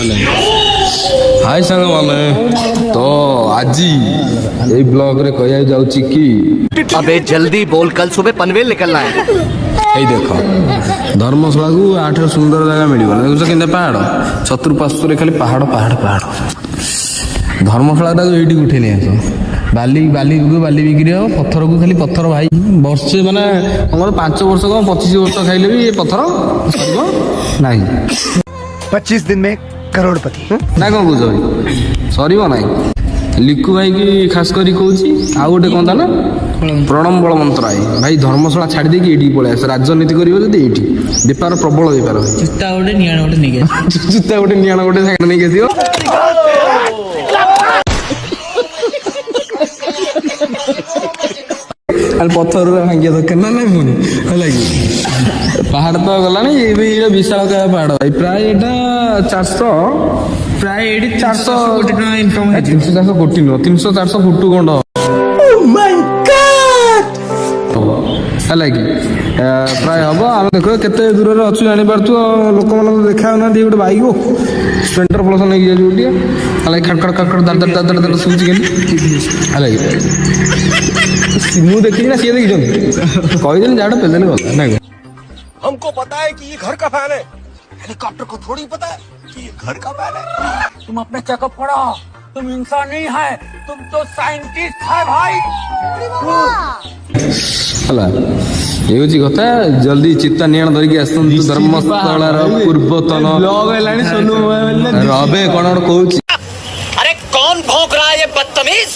हाय सांग माने तो आजी ये ब्लॉग रे कहया जाउची कि अबे जल्दी बोल, कल सुबह पनवेल निकलना है। এই দেখো ধর্মশালাକୁ ଆଠର ସୁନ୍ଦର ଜାଗା ମିଳିବ ଦେଖୁଛ କେମିତି ପାହାଡ଼ ଚତୁଃପାର୍ଶ୍ୱରେ ଖାଲି ପାହାଡ଼ ପାହାଡ଼ ପାହାଡ଼ ଧର୍ମଶାଳାଟାକୁ ଏଇଠିକୁ ଉଠେଇ ନେଇ ଆସ ବାଲିକୁ ବାଲି ବିକ୍ରି ହେବ ପଥରକୁ ଖାଲି ପଥର ଭାଇ ବର୍ଷେ ମାନେ ଆମର 5 ବର୍ଷ କ'ଣ 25 ବର୍ଷ ଖାଇଲେ ବି ଏ ପଥର ସରିବ ନାହିଁ 25 दिन में करोड़पति ନା କ'ଣ କହୁଛ ଭାଇ ସରିବ ନାହିଁ লিকু ভাই কি খাস করি কହୁଛି ଆଉ ଗୋଟେ କ'ଣ ତା ନା ପ୍ରଣମ ବଳ ମନ୍ତ୍ର ଆଇ ଭାଇ ଧର୍ମଶାଳା ଛାଡ଼ି ଦେଇକି ଏଇଠିକି ପଳେଇ ଆସ ରାଜନୀତି କରିବ ଯଦି ଏଇଠି ବେପାର ପ୍ରବଳ ବେପାର ଜୁତା ଗୋଟେ ନିଆଣ ଗୋଟେ ନେଇକି ଜୁତା ଗୋଟେ ନିଆଣ ଗୋଟେ ସାଙ୍ଗରେ ନେଇକି ଆସିବ ଖାଲି ପଥରରେ ଭାଙ୍ଗିବା ଦରକାର ନା ନାଇଁ ପୁଣି ହେଲା କି ପାହାଡ଼ ତ ଗଲାଣି ଏବେ ଏଇଟା ବିଶାଳକାୟ ପାହାଡ଼ ଭାଇ ପ୍ରାୟ ଏଇଟା 400 ପ୍ରାୟ ଏଇଠି 400 କୋଟି ଟଙ୍କା ଇନକମ୍ 300-400 କୋଟି ନୁହଁ 300-400 ଫୁଟ ଖଣ୍ଡ ହେଲା କି ପ୍ରାୟ ହବ ଆମେ ଦେଖ କେତେ ଦୂରରେ ଅଛୁ ଜାଣିପାରୁଛୁ ଲୋକମାନଙ୍କୁ ତ ଦେଖା ହେଉନାହାନ୍ତି ଗୋଟେ ବାଇକ୍ ସ୍ପ୍ଲେଣ୍ଡର ପ୍ଲସ୍ ନେଇକି ଯାଉଛି ଗୋଟିଏ ହେଲା କି ଖଡ଼ ଖଡ଼ ଖଡ଼ ଦାର ଦାର ଦାର ଶୁଭୁଛି କେମିତି ହେଲା କି ମୁଁ ଦେଖିଛି ନା ସିଏ ଦେଖିଛନ୍ତି କହିଦେଲି ଯାହା ପେଦେଲେ ଗଲା ନା हमको पता है कि ये घर का फैन है, हेलीकॉप्टर को थोड़ी पता है कि ये घर का फैन है। तुम अपने चेकअप पढ़ो, तुम इंसान नहीं है, तुम तो साइंटिस्ट है भाई। ହେଲା ଏ ହେଉଛି କଥା ଜଲ୍ଦି ଚିତା ନିଆଣ ଧରିକି ଆସନ୍ତୁ ଧର୍ମଶାଳାର ପୂର୍ବତନ ରବେ କ'ଣ ଗୋଟେ କହୁଛି अरे कौन भौंक रहा है ये बदतमीज?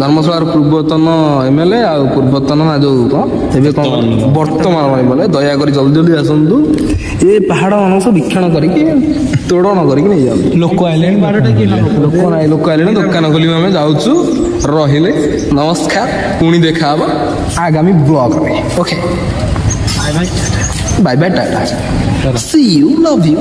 ଧର୍ମଶାଳାର ପୂର୍ବତନ ଏମଏଲଏ ଆଉ ପୂର୍ବତନ ନା ଯୋଉ କ'ଣ ଏବେ କ'ଣ ବର୍ତ୍ତମାନ ଏମଏଲଏ ଦୟାକରି ଜଲ୍ଦି ଜଲ୍ଦି ଆସନ୍ତୁ ଏ ପାହାଡ଼ ମାନଙ୍କୁ ସବୁ ଭିକ୍ଷଣ କରିକି ତୋଡ଼ନ କରିକି ନେଇଯାନ୍ତୁ ଲୋକ ଆଇଲେଣି ଲୋକ ଆଇଲେଣି ଦୋକାନ ଖୋଲିକି ଆମେ ଯାଉଛୁ ରହିଲେ ନମସ୍କାର ପୁଣି ଦେଖା ହବ ଆଗାମୀ ବ୍ଲଗରେ ଓକେ ବାଇ ବାଇ ଟାଟା ସି ୟୁ ଲଭ୍ ୟୁ